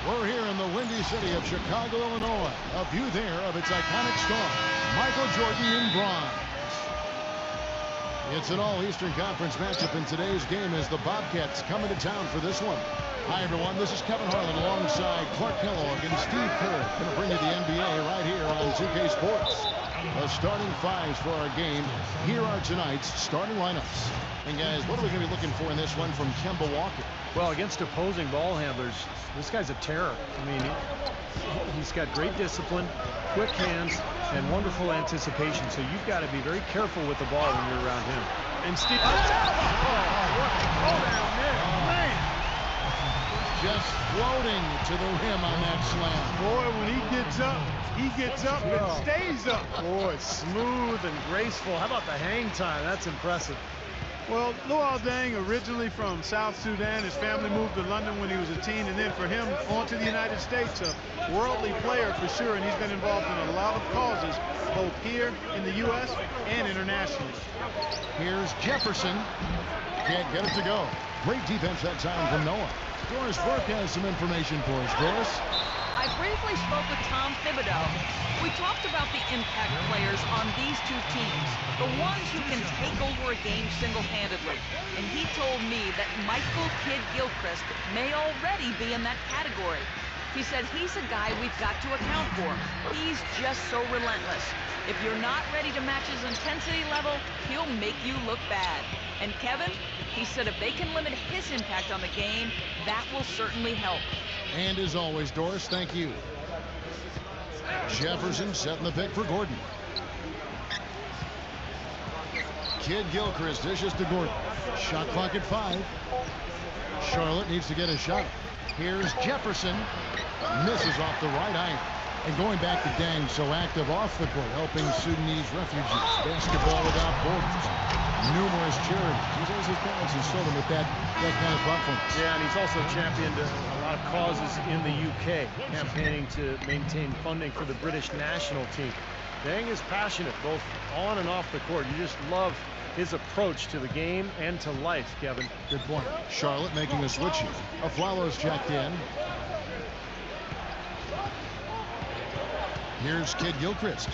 We're here in the windy city of Chicago, Illinois. A view there of its iconic star, Michael Jordan in bronze. It's an all-Eastern Conference matchup in today's game as the Bobcats come into town for this one. Hi, everyone. This is Kevin Harlan alongside Clark Kellogg and Steve Kerr. Going to bring you the NBA right here on 2K Sports. The starting fives for our game. Here are tonight's starting lineups. And, guys, what are we going to be looking for in this one from Kemba Walker? Well, against opposing ball handlers, this guy's a terror. I mean, he's got great discipline, quick hands, and wonderful anticipation. So you've got to be very careful with the ball when you're around him. And Steve, what a down there, man! Just floating to the rim on that slam. Boy, when he gets up and stays up. Boy, smooth and graceful. How about the hang time? That's impressive. Well, Luol Deng, originally from South Sudan, his family moved to London when he was a teen, and then for him, on to the United States, a worldly player for sure, and he's been involved in a lot of causes, both here in the U.S. and internationally. Here's Jefferson. Can't get it to go. Great defense that time from Noah. Doris Burke has some information for us. Doris? I briefly spoke with Tom Thibodeau. We talked about the impact players on these two teams, the ones who can take over a game single-handedly. And he told me that Michael Kidd-Gilchrist may already be in that category. He said he's a guy we've got to account for. He's just so relentless. If you're not ready to match his intensity level, he'll make you look bad. And Kevin, he said if they can limit his impact on the game, that will certainly help. And as always, Doris, thank you. Jefferson setting the pick for Gordon. Kidd-Gilchrist dishes to Gordon. Shot clock at 5. Charlotte needs to get a shot. Here's Jefferson. Misses off the right iron. And going back to Deng, so active off the court, helping Sudanese refugees. Basketball without borders. Numerous charities. He says his parents instilled him with that kind of thoughtfulness. Yeah, and he's also championed a lot of causes in the UK, campaigning to maintain funding for the British national team. Deng is passionate, both on and off the court. You just love his approach to the game and to life, Kevin. Good point. Charlotte making a switch here. Aflalo's checked in. Here's Kidd-Gilchrist.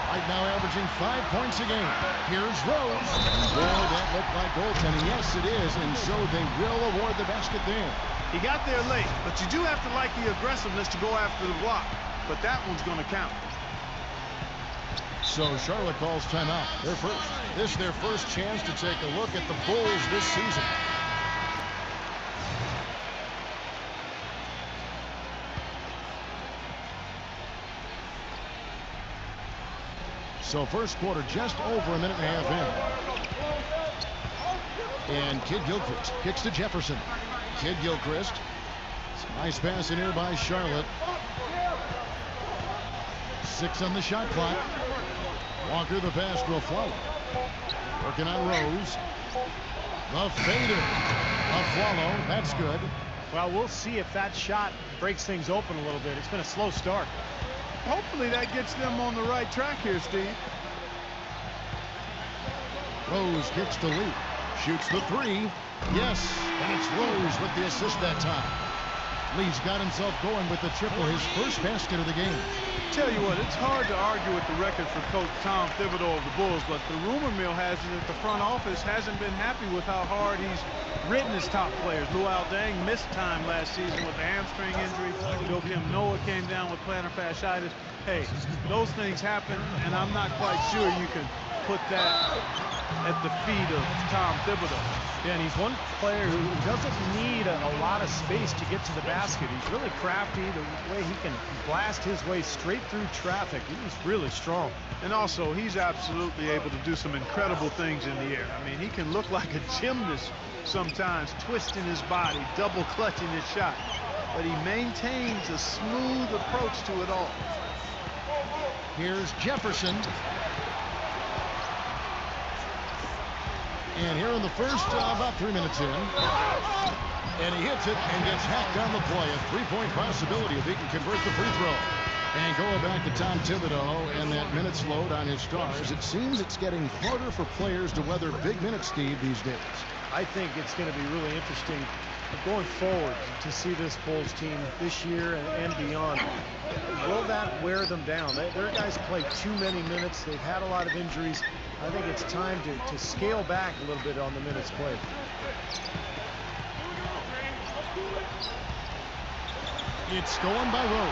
Right now averaging 5 points a game. Here's Rose. Boy, that looked like goaltending. Yes, it is, and so they will award the basket there. He got there late, but you do have to like the aggressiveness to go after the block. But that one's going to count. So Charlotte calls timeout. This is their first chance to take a look at the Bulls this season. So first quarter, just over a minute and a half in. And Kidd-Gilchrist kicks to Jefferson. Kidd-Gilchrist. Nice pass in here by Charlotte. 6 on the shot clock. Walker the pass to Aflalo. Working on Rose. The fader. Aflalo. That's good. Well, we'll see if that shot breaks things open a little bit. It's been a slow start. Hopefully that gets them on the right track here, Steve. Rose kicks to Lee. Shoots the 3. Yes, and it's Rose with the assist that time. Lee's got himself going with the triple, his first basket of the game. Tell you what, it's hard to argue with the record for Coach Tom Thibodeau of the Bulls, but the rumor mill has it that the front office hasn't been happy with how hard he's ridden his top players. Luol Deng missed time last season with a hamstring injury. Joakim Noah came down with plantar fasciitis. Hey, those things happen, and I'm not quite sure you can put that at the feet of Tom Thibodeau. Yeah, and he's one player who doesn't need a lot of space to get to the basket. He's really crafty, the way he can blast his way straight through traffic. He's really strong. And also, he's absolutely able to do some incredible things in the air. I mean, he can look like a gymnast sometimes, twisting his body, double clutching his shot. But he maintains a smooth approach to it all. Here's Jefferson. And here in the first, about 3 minutes in. And he hits it and gets hacked on the play. A three-point possibility if he can convert the free throw. And going back to Tom Thibodeau and that minutes load on his stars, it seems it's getting harder for players to weather big minutes, Steve, these days. I think it's going to be really interesting Going forward, to see this Bulls team this year and beyond, will that wear them down? Their guys play too many minutes. They've had a lot of injuries. I think it's time to scale back a little bit on the minutes played. It's stolen by Rose.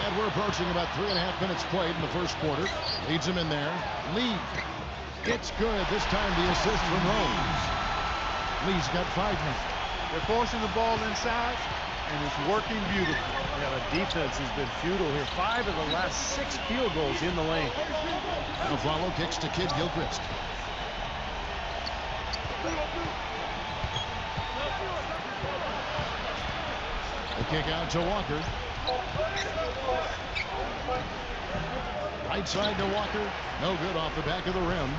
And we're approaching about 3.5 minutes played in the first quarter. Leads him in there. Lee. It's good. This time the assist from Rose. Lee's got 5 now. They're forcing the ball inside, and it's working beautifully. Yeah, the defense has been futile here. 5 of the last 6 field goals in the lane. Now follow kicks to Kid Gilchrist. The kick out to Walker. Right side to Walker. No good off the back of the rim.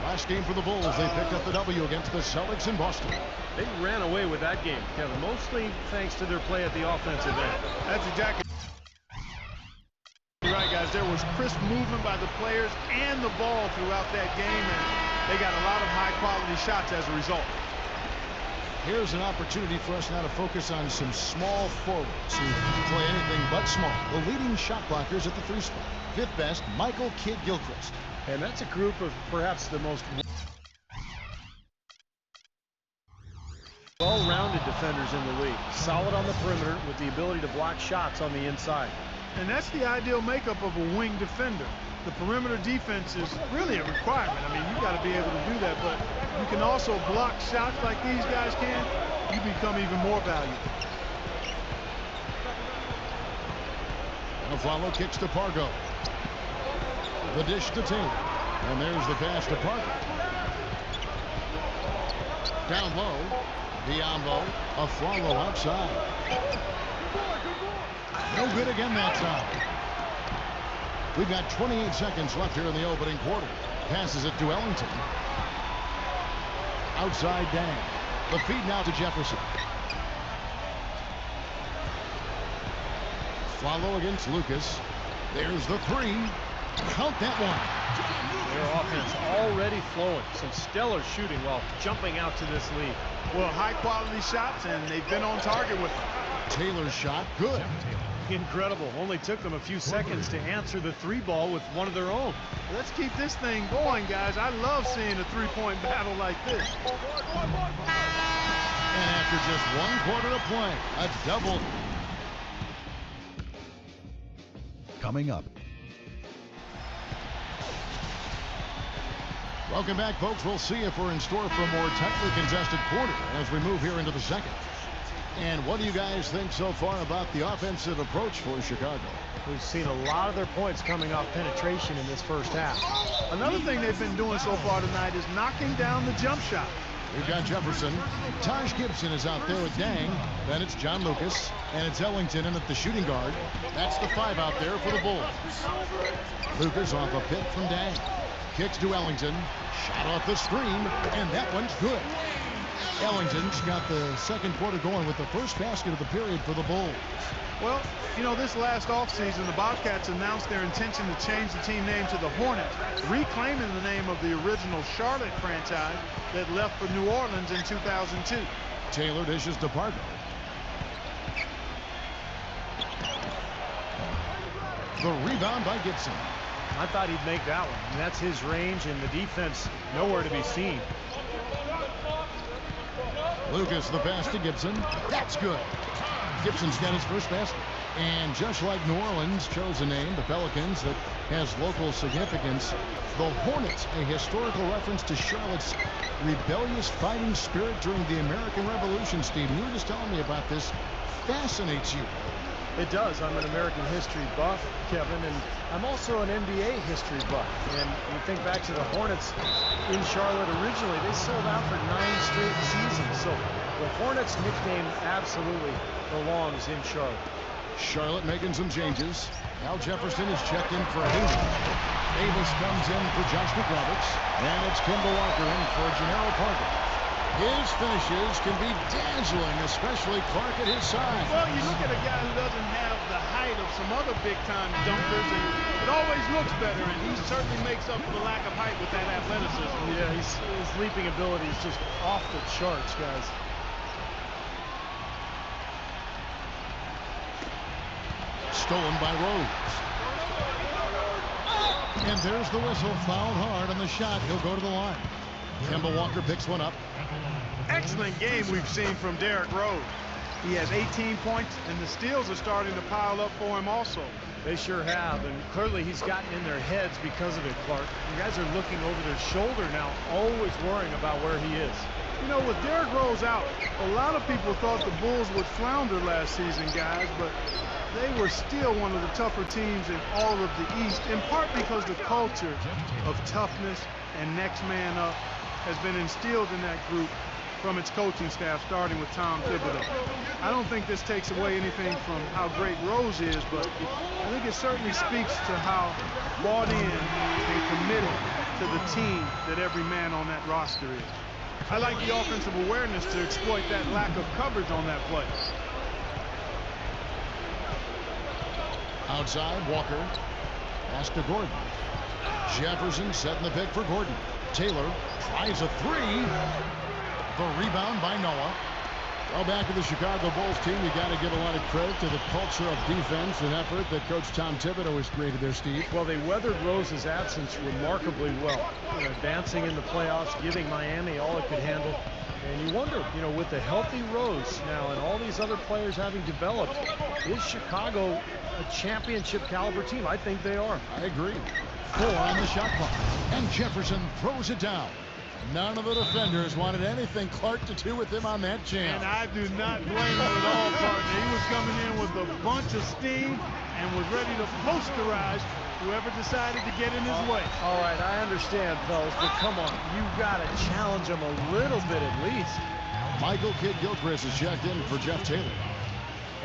Last game for the Bulls, they picked up the W against the Celtics in Boston. They ran away with that game, Kevin, mostly thanks to their play at the offensive end. That's exactly right, guys. There was crisp movement by the players and the ball throughout that game, and they got a lot of high-quality shots as a result. Here's an opportunity for us now to focus on some small forwards who play anything but small. The leading shot blockers at the 3 spot. 5th best, Michael Kid Gilchrist. And that's a group of perhaps the most well-rounded defenders in the league. Solid on the perimeter with the ability to block shots on the inside. And that's the ideal makeup of a wing defender. The perimeter defense is really a requirement. I mean, you got to be able to do that, but you can also block shots like these guys can. You become even more valuable. And follow kicks to Pargo. The dish to Taylor. And there's the pass to Parker. Down low. Biombo. A follow outside. No good again that time. We've got 28 seconds left here in the opening quarter. Passes it to Ellington. Outside Dang. The feed now to Jefferson. Follow against Lucas. There's the 3. Count that one. Their offense already flowing. Some stellar shooting while jumping out to this lead. Well, high-quality shots, and they've been on target with them. Taylor's shot, good. Incredible. Only took them a few seconds to answer the 3 ball with one of their own. Let's keep this thing going, guys. I love seeing a 3-point battle like this. And after just 1 quarter of play, a double. Coming up. Welcome back, folks. We'll see if we're in store for a more tightly contested quarter as we move here into the second. And what do you guys think so far about the offensive approach for Chicago? We've seen a lot of their points coming off penetration in this first half. Another thing they've been doing so far tonight is knocking down the jump shot. We've got Jefferson. Taj Gibson is out there with Dang. Then it's John Lucas. And it's Ellington in at the shooting guard. That's the 5 out there for the Bulls. Lucas off a pick from Dang. Kicks to Ellington. Shot off the screen. And that one's good. Ellington's got the second quarter going with the first basket of the period for the Bulls. Well, you know, this last offseason, the Bobcats announced their intention to change the team name to the Hornets, reclaiming the name of the original Charlotte franchise that left for New Orleans in 2002. Taylor dishes to Pargo. The rebound by Gibson. I thought he'd make that one. And that's his range, and the defense nowhere to be seen. Lucas, the pass to Gibson. That's good. Gibson's got his first basket. And just like New Orleans chose a name, the Pelicans, that has local significance, the Hornets, a historical reference to Charlotte's rebellious fighting spirit during the American Revolution. Steve, you were just telling me about this. Fascinates you. It does. I'm an American history buff, Kevin, and I'm also an NBA history buff. And you think back to the Hornets in Charlotte originally, they sold out for 9 straight seasons. So the Hornets nickname absolutely belongs in Charlotte. Charlotte making some changes. Now Jefferson is checked in for Hayward. Davis comes in for Josh McRoberts. And it's Kemba Walker in for Gennaro Parker. His finishes can be dazzling, especially Clark at his side. Well, you look at a guy who doesn't have the height of some other big-time dunkers, and it always looks better, and he certainly makes up for the lack of height with that athleticism. Yeah, his leaping ability is just off the charts, guys. Stolen by Rose. And there's the whistle. Fouled hard on the shot. He'll go to the line. Kemba Walker picks one up. Excellent game we've seen from Derrick Rose. He has 18 points, and the steals are starting to pile up for him also. They sure have, and clearly he's gotten in their heads because of it, Clark. You guys are looking over their shoulder now, always worrying about where he is. You know, with Derrick Rose out, a lot of people thought the Bulls would flounder last season, guys, but they were still one of the tougher teams in all of the East, in part because the culture of toughness and next man up has been instilled in that group from its coaching staff, starting with Tom Thibodeau. I don't think this takes away anything from how great Rose is, but I think it certainly speaks to how bought in and committed to the team that every man on that roster is. I like the offensive awareness to exploit that lack of coverage on that play. Outside, Walker. Pass to Gordon. Jefferson setting the pick for Gordon. Taylor tries a three. The rebound by Noah. Well, back to the Chicago Bulls team, you got to give a lot of credit to the culture of defense and effort that Coach Tom Thibodeau has created there, Steve. Well, they weathered Rose's absence remarkably well, advancing in the playoffs, giving Miami all it could handle. And you wonder, with the healthy Rose now and all these other players having developed, is Chicago a championship caliber team? I think they are. I agree. 4 on the shot clock. And Jefferson throws it down. None of the defenders wanted anything Clark to do with him on that jam. And I do not blame him at all, partner. He was coming in with a bunch of steam and was ready to posterize whoever decided to get in his way. All right, I understand, fellas, but come on. You've got to challenge him a little bit at least. Michael Kidd-Gilchrist is checked in for Jeff Taylor.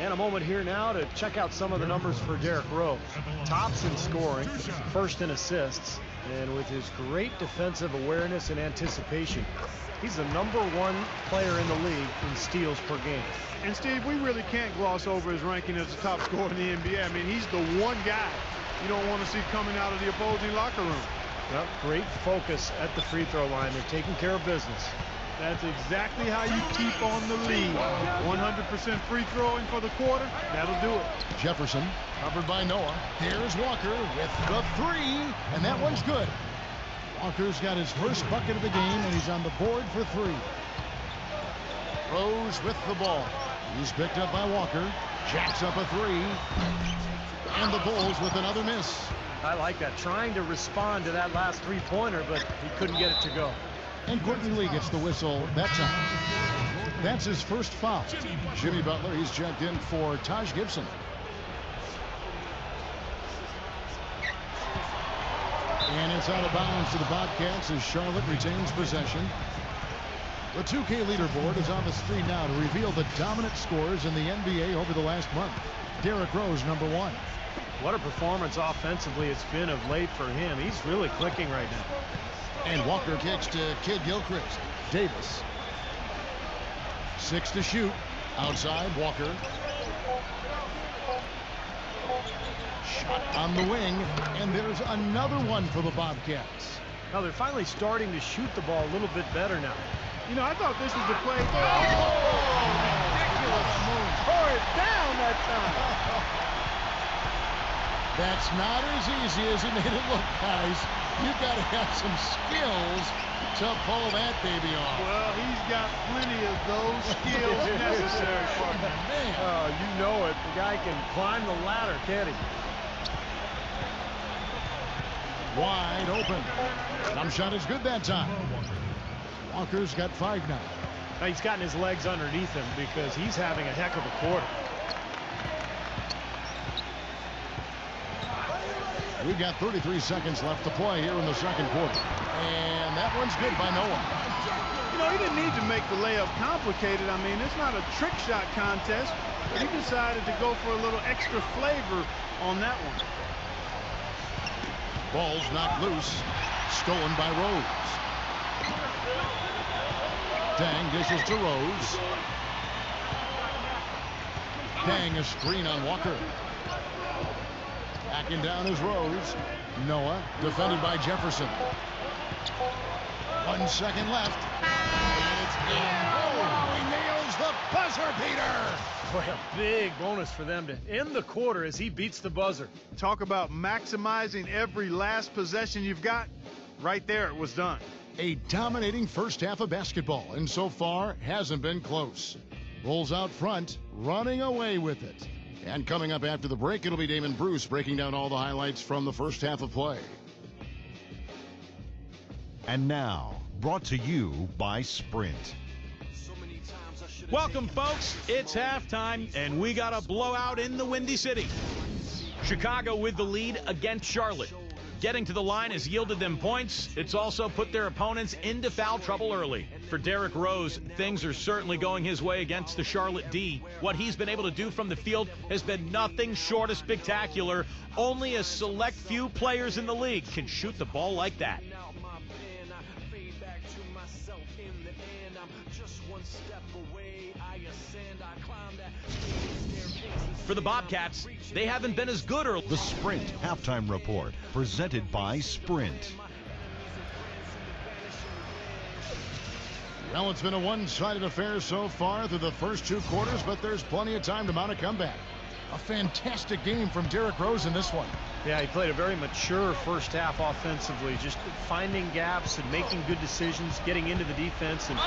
And a moment here now to check out some of the numbers for Derrick Rose. Tops in scoring, first in assists, and with his great defensive awareness and anticipation, he's the #1 player in the league in steals per game. And Steve, we really can't gloss over his ranking as the top scorer in the NBA. I mean, he's the one guy you don't want to see coming out of the opposing locker room. Well, great focus at the free throw line. They're taking care of business. That's exactly how you keep on the lead. 100% free throwing for the quarter, that'll do it. Jefferson covered by Noah. Here's Walker with the three, and that one's good. Walker's got his first bucket of the game, and he's on the board for 3. Rose with the ball. He's picked up by Walker. Jacks up a 3. And the Bulls with another miss. I like that. Trying to respond to that last three-pointer, but he couldn't get it to go. And Courtney Lee gets the whistle that time. That's his first foul. Jimmy Butler, he's checked in for Taj Gibson. And it's out of bounds to the Bobcats as Charlotte retains possession. The 2K leaderboard is on the screen now to reveal the dominant scores in the NBA over the last month. Derrick Rose, #1. What a performance offensively it's been of late for him. He's really clicking right now. And Walker kicks to Kidd-Gilchrist. Davis. 6 to shoot. Outside, Walker. Shot on the wing. And there's another one for the Bobcats. Now they're finally starting to shoot the ball a little bit better now. You know, I thought this was the play. Ridiculous move. Tore it down that time. That's not as easy as it made it look, guys. You've got to have some skills to pull that baby off. Well, he's got plenty of those skills necessary for him. Man. Oh, you know it. The guy can climb the ladder, can't he? Wide open. Jump shot is good that time. Walker's got 5 now. Now he's gotten his legs underneath him because he's having a heck of a quarter. We've got 33 seconds left to play here in the second quarter. And that one's good by Noah. You know, he didn't need to make the layup complicated. I mean, it's not a trick shot contest, but he decided to go for a little extra flavor on that one. Ball's knocked loose. Stolen by Rose. Dang dishes to Rose. Dang a screen on Walker. Backing down is Rose. Noah defended by Jefferson. 1 second left. And it's in. Oh, wow, he nails the buzzer beater. Boy, a big bonus for them to end the quarter as he beats the buzzer. Talk about maximizing every last possession you've got. Right there, it was done. A dominating first half of basketball, and so far hasn't been close. Bulls out front, running away with it. And coming up after the break, it'll be Damon Bruce breaking down all the highlights from the first half of play. And now, brought to you by Sprint. Welcome, folks. It's halftime, and we got a blowout in the Windy City. Chicago with the lead against Charlotte. Getting to the line has yielded them points. It's also put their opponents into foul trouble early. For Derrick Rose, things are certainly going his way against the Charlotte D. What he's been able to do from the field has been nothing short of spectacular. Only a select few players in the league can shoot the ball like that. For the Bobcats, they haven't been as good early. The Sprint Halftime Report, presented by Sprint. Well, it's been a one-sided affair so far through the first 2 quarters, but there's plenty of time to mount a comeback. A fantastic game from Derrick Rose in this one. Yeah, he played a very mature first half offensively, just finding gaps and making good decisions, getting into the defense and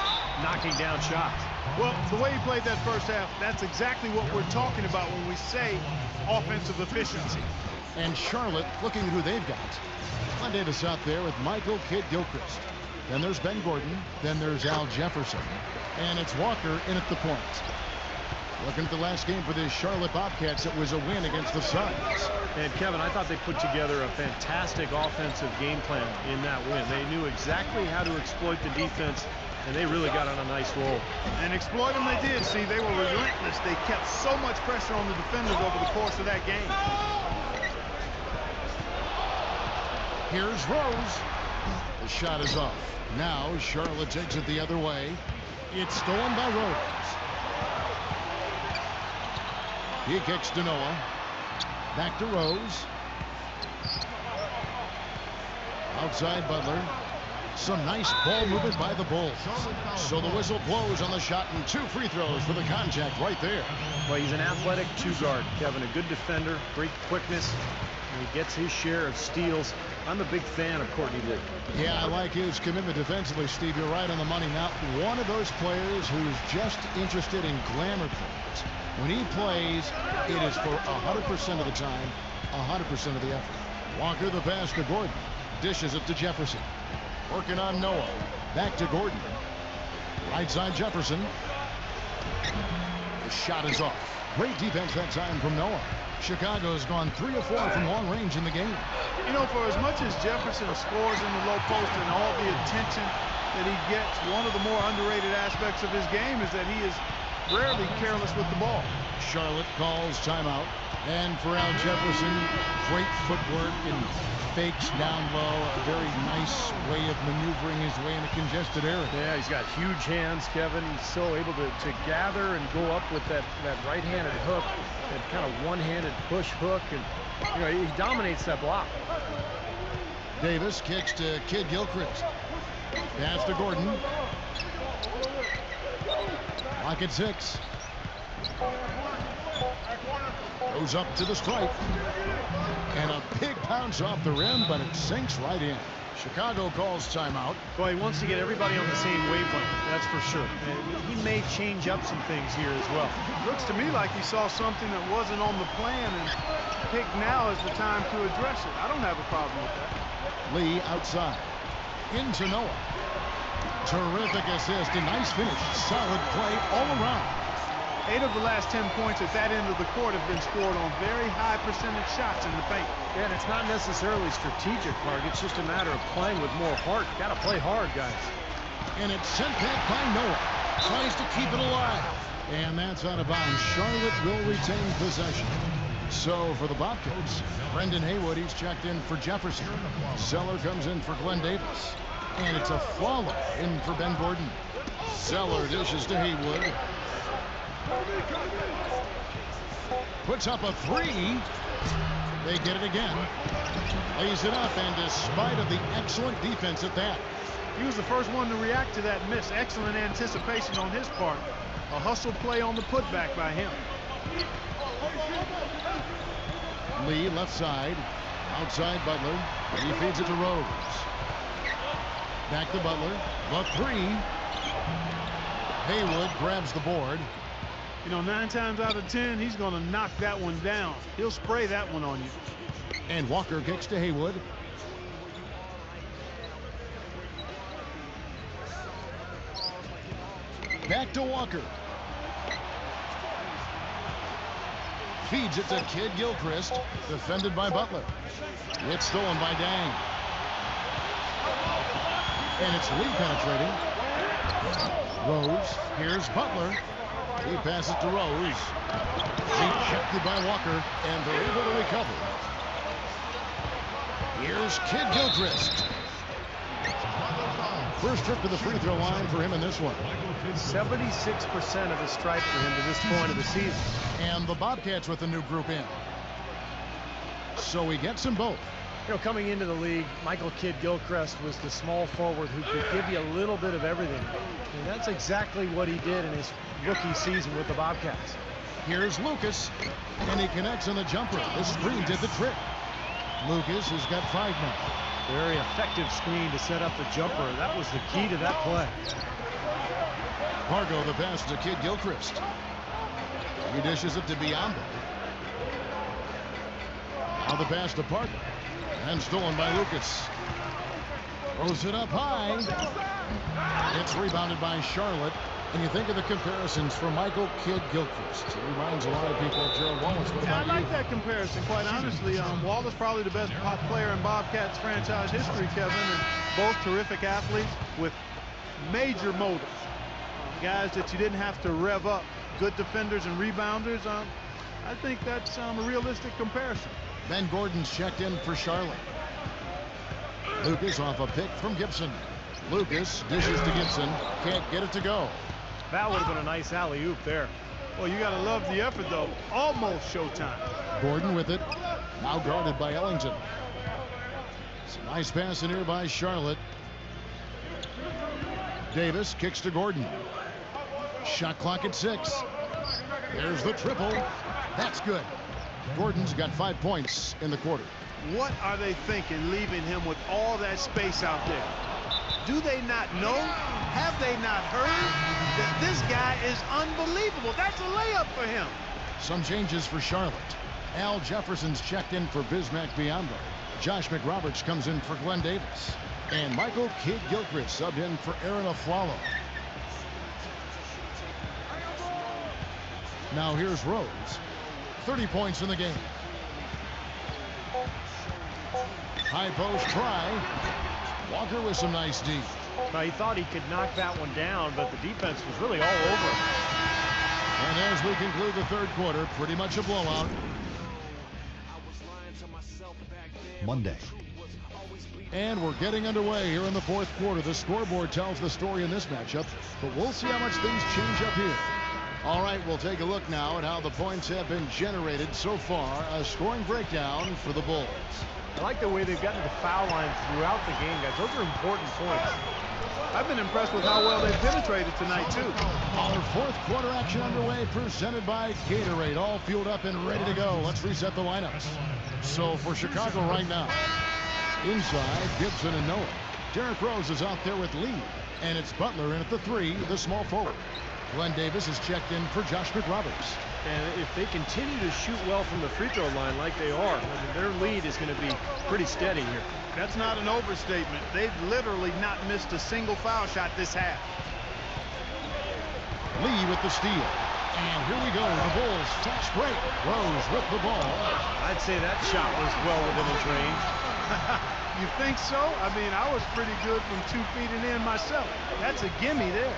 knocking down shots. Well, the way he played that first half, that's exactly what we're talking about when we say offensive efficiency. And Charlotte looking at who they've got. Glenn Davis out there with Michael Kidd-Gilchrist. Then there's Ben Gordon. Then there's Al Jefferson. And it's Walker in at the point. Looking at the last game for the Charlotte Bobcats, it was a win against the Suns. And Kevin, I thought they put together a fantastic offensive game plan in that win. They knew exactly how to exploit the defense, and they really got on a nice roll. And exploit them they did. See, they were relentless. They kept so much pressure on the defenders over the course of that game. Here's Rose. The shot is off. Now Charlotte takes it the other way. It's stolen by Rose. He kicks to Noah. Back to Rose. Outside Butler. Some nice ball movement by the Bulls. So the whistle blows on the shot and 2 free throws for the contact right there. Well, he's an athletic 2-guard, Kevin, a good defender, great quickness, and he gets his share of steals. I'm a big fan of Courtney Lee. Yeah, I like his commitment defensively, Steve. You're right on the money. Not one of those players who's just interested in glamour plays. When he plays, it is for 100% of the time, 100% of the effort. Walker the pass to Gordon. Dishes it to Jefferson. Working on Noah. Back to Gordon. Right side Jefferson. The shot is off. Great defense that time from Noah. Chicago's gone 3 of 4 from long range in the game. You know, for as much as Jefferson scores in the low post and all the attention that he gets, one of the more underrated aspects of his game is that he is rarely careless with the ball. Charlotte calls timeout. And for Al Jefferson, great footwork and fakes down low. A very nice way of maneuvering his way in a congested area. Yeah, he's got huge hands, Kevin. He's so able to gather and go up with that right-handed hook, that kind of one-handed push hook, and you know, he dominates that block. Davis kicks to Kidd-Gilchrist. Pass to Gordon. Lock at 6. Goes up to the stripe. And a big bounce off the rim, but it sinks right in. Chicago calls timeout. Well, he wants to get everybody on the same wavelength, that's for sure. And he may change up some things here as well. Looks to me like he saw something that wasn't on the plan and picked now as the time to address it. I don't have a problem with that. Lee outside. Into Noah. Terrific assist and nice finish. Solid play all around. 8 of the last 10 points at that end of the court have been scored on very high percentage shots in the paint. Yeah, and it's not necessarily strategic, Mark. It's just a matter of playing with more heart. Got to play hard, guys. And it's sent back by Noah. Tries to keep it alive. And that's out of bounds. Charlotte will retain possession. So for the Bobcats, Brendan Haywood, he's checked in for Jefferson. Zeller comes in for Glenn Davis. And it's a follow in for Ben Gordon. Zeller dishes to Haywood. Puts up a three. They get it again. Lays it up, and despite of the excellent defense at that. He was the first one to react to that miss. Excellent anticipation on his part. A hustle play on the putback by him. Lee left side. Outside Butler. He feeds it to Rose. Back to Butler. The three. Haywood grabs the board. You know, 9 times out of 10, he's going to knock that one down. He'll spray that one on you. And Walker kicks to Haywood. Back to Walker. Feeds it to Kid Gilchrist. Defended by Butler. It's stolen by Dang. And it's Lee penetrating. Rose. Here's Butler. He passes to Rose. Rejected by Walker. And they're able to recover. Here's Kid Gilchrist. First trip to the free throw line for him in this one. 76% of his strike for him to this point of the season. And the Bobcats with a new group in. So he gets them both. You know, coming into the league, Michael Kidd Gilchrist was the small forward who could give you a little bit of everything. And that's exactly what he did in his rookie season with the Bobcats. Here's Lucas, and he connects on the jumper. The screen did the trick. Lucas has got 5 now. Very effective screen to set up the jumper. That was the key to that play. Fargo the pass to Kid Gilchrist. He dishes it to Biondo. Now the pass to Parker. And stolen by Lucas. Throws it up high. It's rebounded by Charlotte. And you think of the comparisons for Michael Kidd Gilchrist. It reminds a lot of people of Gerald Wallace. What about I like that comparison, quite honestly. Wallace probably the best player in Bobcats franchise history, Kevin. And both terrific athletes with major motives. Guys that you didn't have to rev up. Good defenders and rebounders. I think that's a realistic comparison. Ben Gordon's checked in for Charlotte. Lucas off a pick from Gibson. Lucas dishes to Gibson. Can't get it to go. That would have been a nice alley-oop there. Well, you got to love the effort, though. Almost showtime. Gordon with it. Now guarded by Ellington. It's a nice pass in here by Charlotte. Davis kicks to Gordon. Shot clock at 6. There's the triple. That's good. Gordon's got 5 points in the quarter. What are they thinking, leaving him with all that space out there? Do they not know? Have they not heard that this guy is unbelievable? That's a layup for him. Some changes for Charlotte. Al Jefferson's checked in for Bismack Biondo. Josh McRoberts comes in for Glenn Davis. And Michael Kidd Gilchrist subbed in for Aaron Aflalo. Now here's Rose. 30 points in the game. High post try. Walker with some nice D. Now, he thought he could knock that one down, but the defense was really all over him. And as we conclude the third quarter, pretty much a blowout. Monday. And we're getting underway here in the fourth quarter. The scoreboard tells the story in this matchup, but we'll see how much things change up here. All right, we'll take a look now at how the points have been generated so far. A scoring breakdown for the Bulls. I like the way they've gotten to the foul line throughout the game, guys. Those are important points. I've been impressed with how well they've penetrated tonight, too. Our fourth quarter action underway, presented by Gatorade. All fueled up and ready to go. Let's reset the lineups. So for Chicago right now, inside, Gibson and Noah. Derrick Rose is out there with Lee. And it's Butler in at the 3, the small forward. Glenn Davis is checked in for Josh McRoberts. And if they continue to shoot well from the free throw line like they are, I mean, their lead is going to be pretty steady here. That's not an overstatement. They've literally not missed a single foul shot this half. Lee with the steal. And here we go. The Bulls fast break. Rose with the ball. I'd say that shot was well within his range. You think so? I mean, I was pretty good from 2 feet and in myself. That's a gimme there.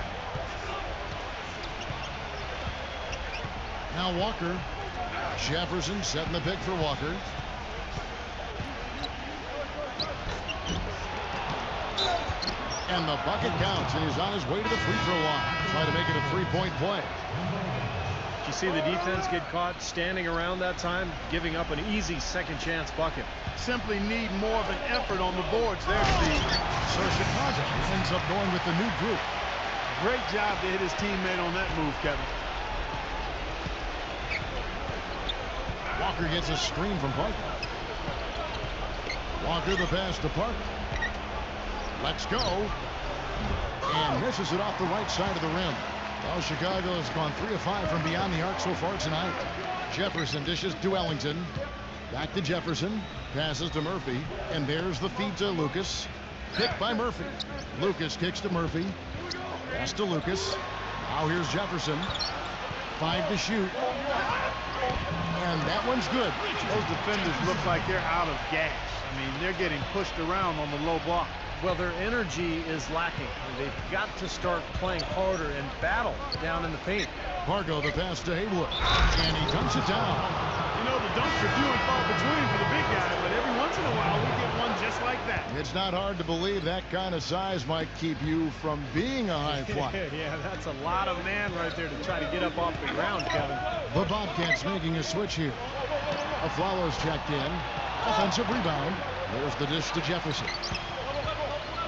Now Walker. Jefferson setting the pick for Walker. And the bucket counts, and he's on his way to the free throw line. Trying to make it a three-point play. You see the defense get caught standing around that time, giving up an easy second chance bucket. Simply need more of an effort on the boards there, Steve. So Chicago ends up going with the new group. Great job to hit his teammate on that move, Kevin. Walker gets a screen from Parker. Walker the pass to Parker. Let's go. And misses it off the right side of the rim. Well, Chicago has gone 3 of 5 from beyond the arc so far tonight. Jefferson dishes to Ellington. Back to Jefferson. Passes to Murphy. And there's the feed to Lucas. Picked by Murphy. Lucas kicks to Murphy. Pass to Lucas. Now here's Jefferson. 5 to shoot. And that one's good. Those defenders look like they're out of gas. I mean, they're getting pushed around on the low block. Well, their energy is lacking. They've got to start playing harder and battle down in the paint. Pargo the pass to Haywood. And he dunks it down. You know, the dunks are few and far between for the big guy, but every once in a while we get one just like that. It's not hard to believe that kind of size might keep you from being a high flyer. Yeah, that's a lot of man right there to try to get up off the ground, Kevin. The Bobcats making a switch here. Aflalo's checked in. Offensive rebound. There's the dish to Jefferson.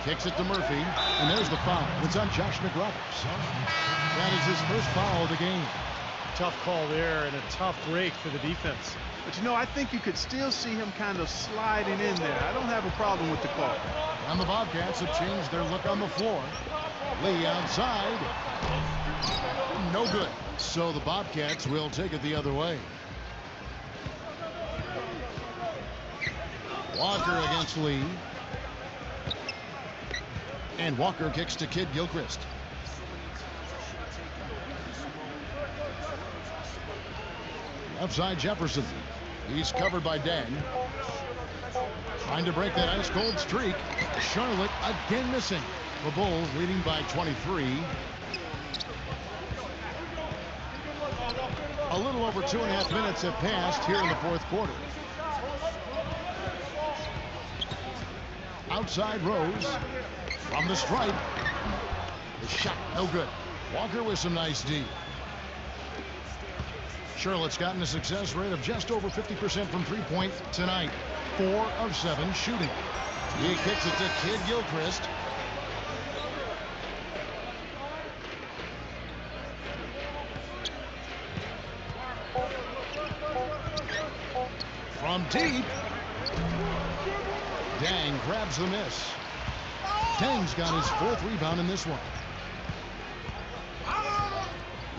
Kicks it to Murphy, and there's the foul. It's on Josh McRoberts. That is his first foul of the game. Tough call there and a tough break for the defense. But you know, I think you could still see him kind of sliding in there. I don't have a problem with the call. And the Bobcats have changed their look on the floor. Lee outside. No good. So the Bobcats will take it the other way. Walker against Lee. And Walker kicks to Kid Gilchrist. Left side Jefferson. He's covered by Dang. Trying to break that ice-cold streak. Charlotte again missing. The Bulls leading by 23. A little over 2.5 minutes have passed here in the fourth quarter. Outside Rose. From the stripe. The shot, no good. Walker with some nice D. Charlotte's gotten a success rate of just over 50% from three-point tonight. 4 of 7 shooting. He kicks it to Kid Gilchrist. From deep. Dang grabs the miss. Dang's got his 4th rebound in this one.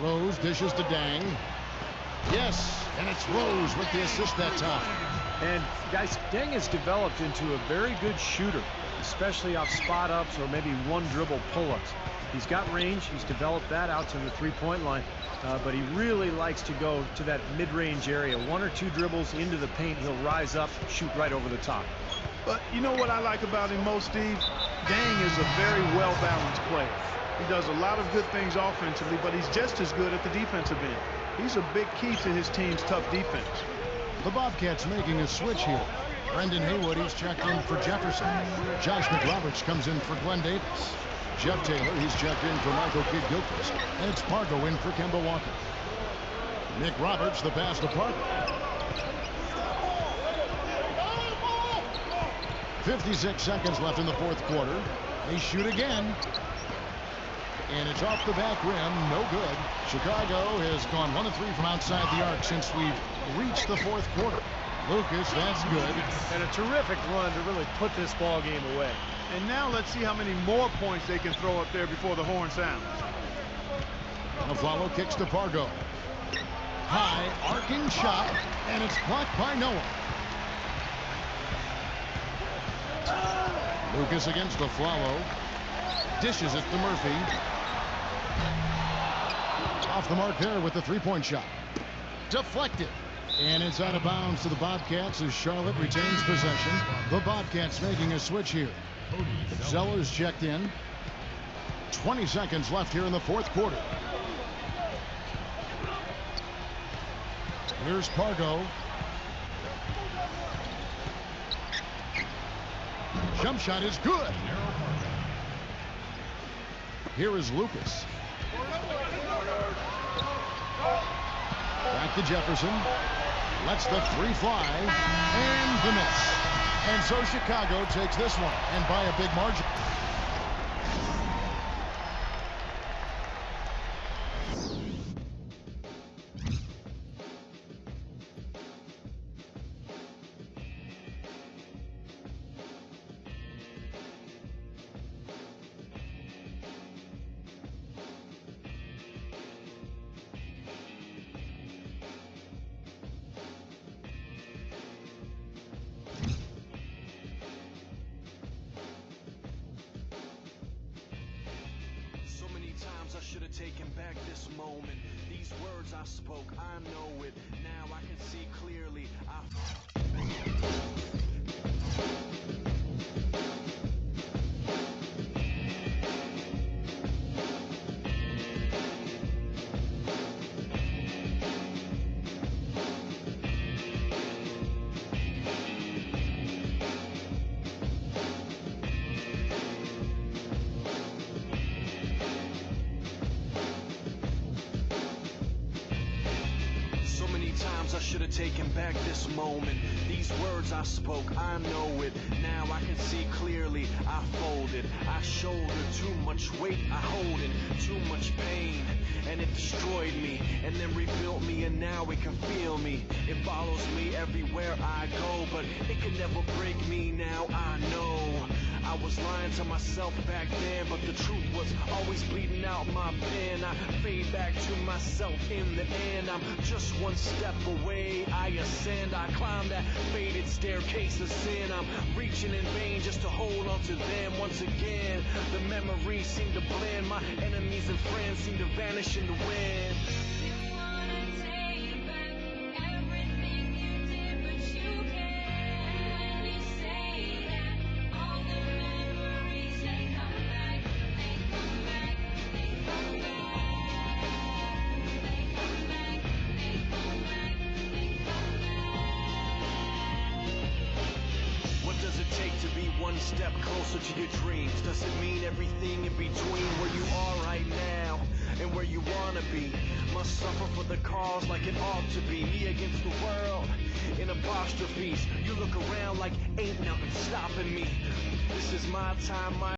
Rose dishes to Dang. Yes, and it's Rose with the assist that time. And guys, Dang has developed into a very good shooter, especially off spot ups or maybe one dribble pull-ups. He's got range. He's developed that out to the three-point line, but he really likes to go to that mid-range area. 1 or 2 dribbles into the paint, he'll rise up, shoot right over the top. But you know what I like about him most, Steve? Dang is a very well-balanced player. He does a lot of good things offensively, but he's just as good at the defensive end. He's a big key to his team's tough defense. The Bobcats making a switch here. Brendan Haywood, he's checked in for Jefferson. Josh McRoberts comes in for Glenn Davis. Jeff Taylor, he's checked in for Michael Kidd Gilchrist. And it's Pargo in for Kemba Walker. McRoberts, the pass to Pargo. 56 seconds left in the fourth quarter. They shoot again. And it's off the back rim. No good. Chicago has gone 1 of 3 from outside the arc since we've reached the fourth quarter. Lucas, that's good. And a terrific run to really put this ball game away. And now let's see how many more points they can throw up there before the horn sounds. Aflalo kicks to Pargo. High, arcing shot, and it's blocked by Noah. Lucas against Aflalo. Dishes it to Murphy. Off the mark there with the three-point shot. Deflected. And it's out of bounds to the Bobcats as Charlotte retains possession. The Bobcats making a switch here. Zeller's checked in. 20 seconds left here in the fourth quarter. Here's Pargo. Jump shot is good. Here is Lucas. Back to Jefferson. Lets the three fly. And the miss. And so Chicago takes this one, and by a big margin. I should have taken back this moment. These words I spoke, I know it. Now I can see clearly. I should have taken back this moment. These words I spoke, I know it. Now I can see clearly. I folded, I shouldered too much weight. I hold in too much pain, and it destroyed me, and then rebuilt me, and now it can feel me. It follows me everywhere I go, but it can never break me. Now I know I was lying to myself back then, but the truth was always bleeding out my pen. I fade back to myself in the end. I'm just one step away. I ascend, I climb that faded staircase of sin. I'm reaching in vain just to hold on to them. Once again, the memories seem to blend. My enemies and friends seem to vanish in the wind. One step closer to your dreams. Does it mean everything in between where you are right now and where you wanna be? Must suffer for the cause like it ought to be. Me against the world in apostrophes. You look around like ain't nothing stopping me. This is my time, my